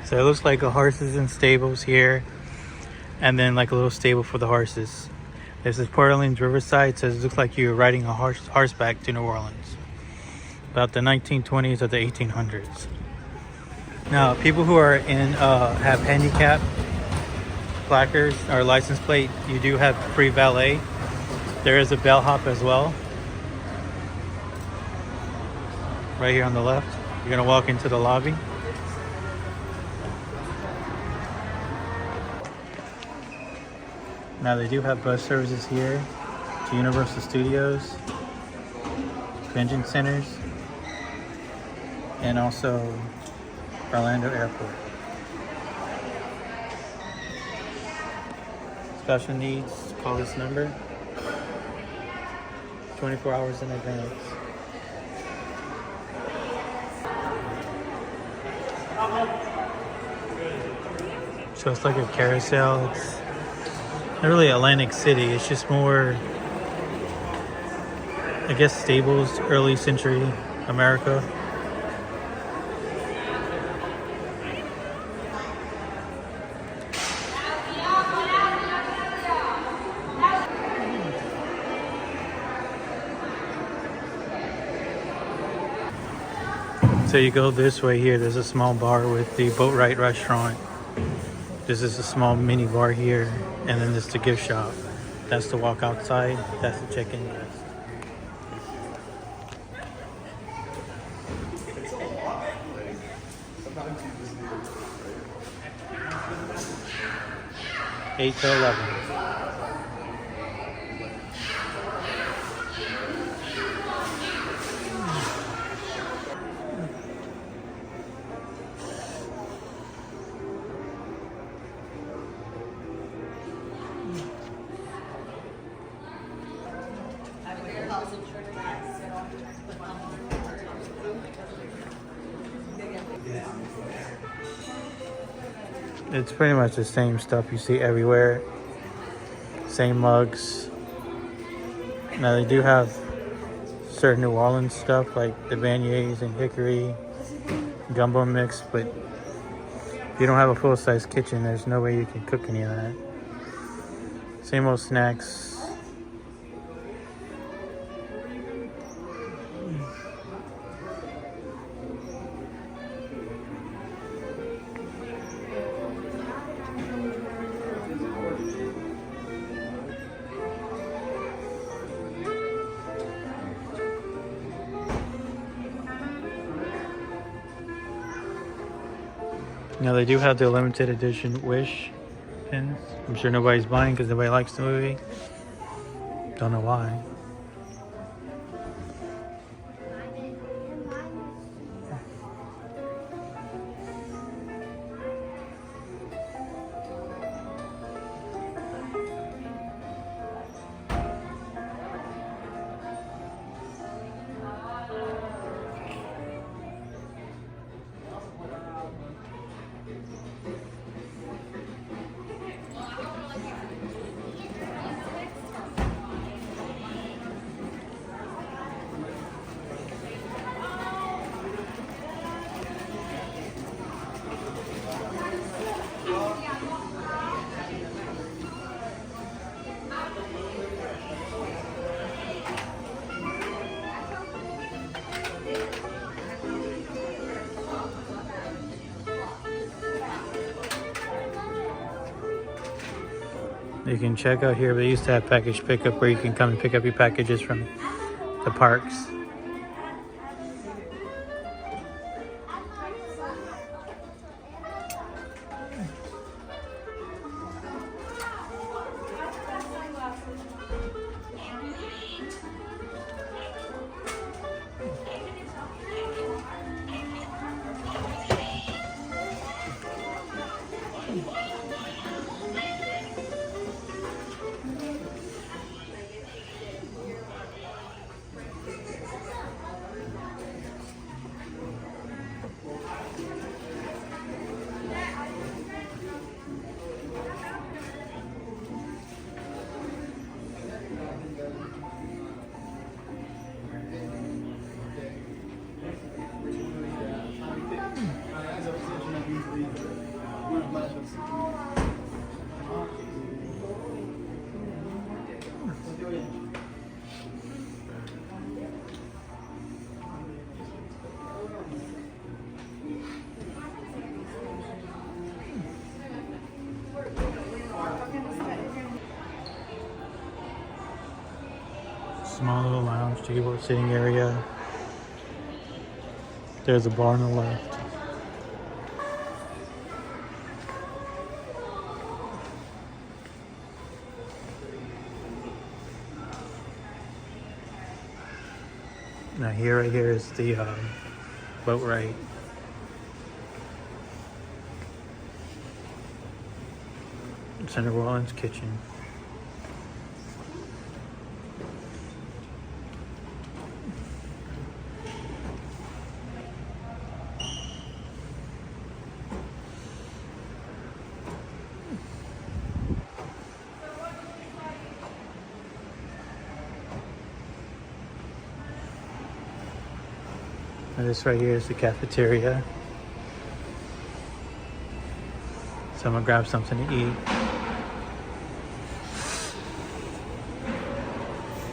So it looks like a horses and stables here, and then like a little stable for the horses. This is Port Orleans Riverside. So it looks like you're riding a horseback to New Orleans. About the 1920s or the 1800s. Now, people who are in have handicap placards or license plate, you do have free valet. There is a bellhop as well. Right here on the left. You're gonna walk into the lobby. Now they do have bus services here to Universal Studios, convention centers, and also Orlando Airport. Special needs, call this number 24 hours in advance. So it's like a carousel. It's not really Atlantic City, it's just more, I guess, stables, early century America. So you go this way here, there's a small bar with the Boatwright restaurant. This is a small mini bar here, and then this is the gift shop. That's the walk outside, that's the check-in desk. Eight to 11. It's pretty much the same stuff you see everywhere. Same mugs. Now they do have certain New Orleans stuff like the beignets and hickory, gumbo mix, but if you don't have a full-size kitchen, there's no way you can cook any of that. Same old snacks. Now they do have the limited edition Wish pins. I'm sure nobody's buying because nobody likes the movie. Don't know why. You can check out here. They used to have package pickup where you can come and pick up your packages from the parks. Small little lounge table, sitting area. There's a bar on the left. Now here, right here is the boat ride. It's in New Orleans kitchen. And this right here is the cafeteria. So I'm gonna grab something to eat.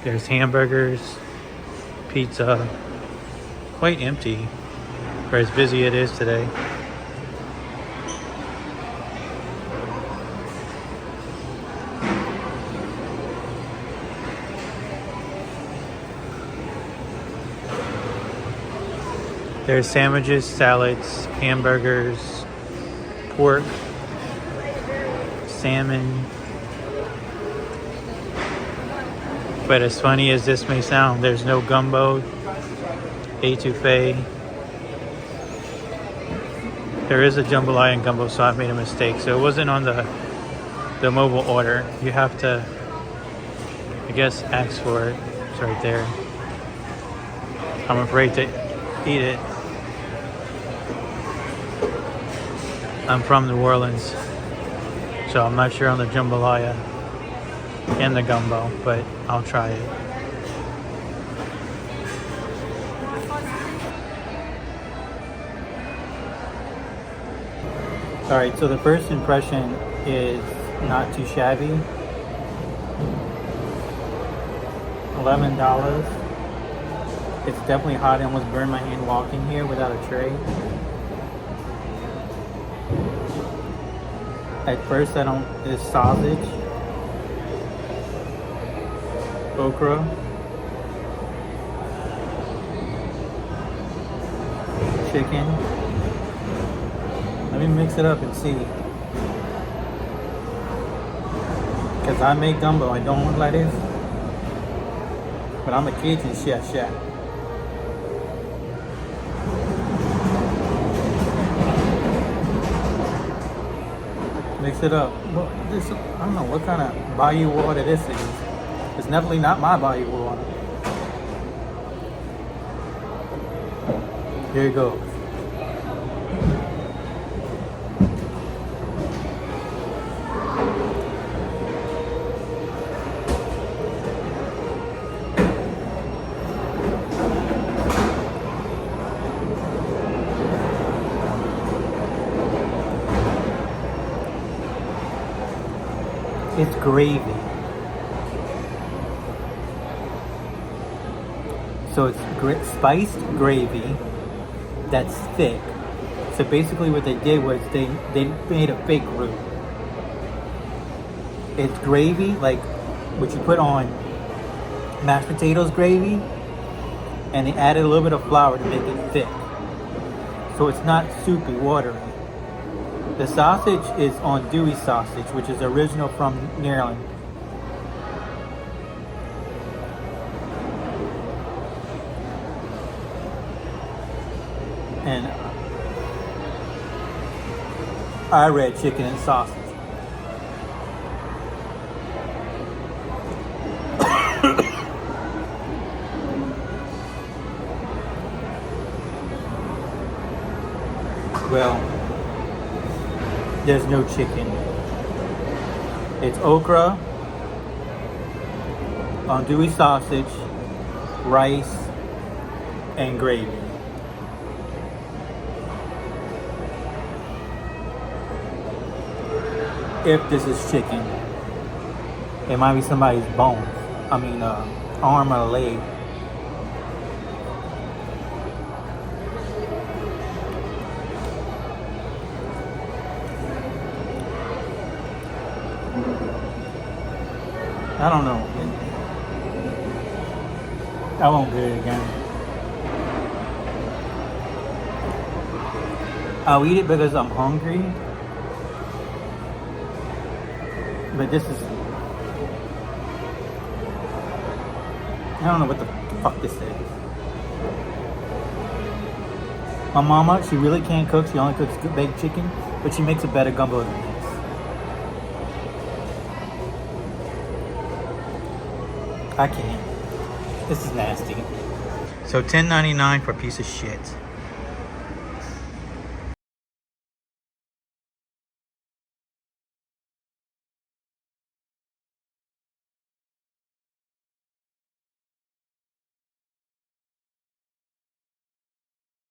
There's hamburgers, pizza. Quite empty for as busy it is today. There's sandwiches, salads, hamburgers, pork, salmon. But as funny as this may sound, there's no gumbo, etouffee. There is a jambalaya and gumbo, so I made a mistake. So it wasn't on the mobile order. You have to, I guess, ask for it. It's right there. I'm afraid to eat it. I'm from New Orleans, so I'm not sure on the jambalaya and the gumbo, but I'll try it. All right, so the first impression is not too shabby. $11. It's definitely hot. I almost burned my hand walking here without a tray. At first, it's sausage, okra, chicken. Let me mix it up and see. Because I make gumbo, I don't look like this. But I'm a Cajun chef. Mix it up. Well, I don't know what kind of bayou water this is. It's definitely not my bayou water. Here it goes. It's gravy. So it's spiced gravy that's thick. So basically what they did was they made a fake roux. It's gravy, like what you put on mashed potatoes gravy, and they added a little bit of flour to make it thick. So it's not soupy, watery. The sausage is andouille sausage, which is original from Ireland. And I read chicken and sausage. Well, there's no chicken. It's okra, andouille sausage, rice, and gravy. If this is chicken, it might be somebody's bone. Arm or leg. I don't know. I won't get it again. I'll eat it because I'm hungry. But this is... I don't know what the fuck this is. My mama, she really can't cook. She only cooks baked chicken. But she makes a better gumbo than this. I can't. This is nasty. So $10.99 for a piece of shit.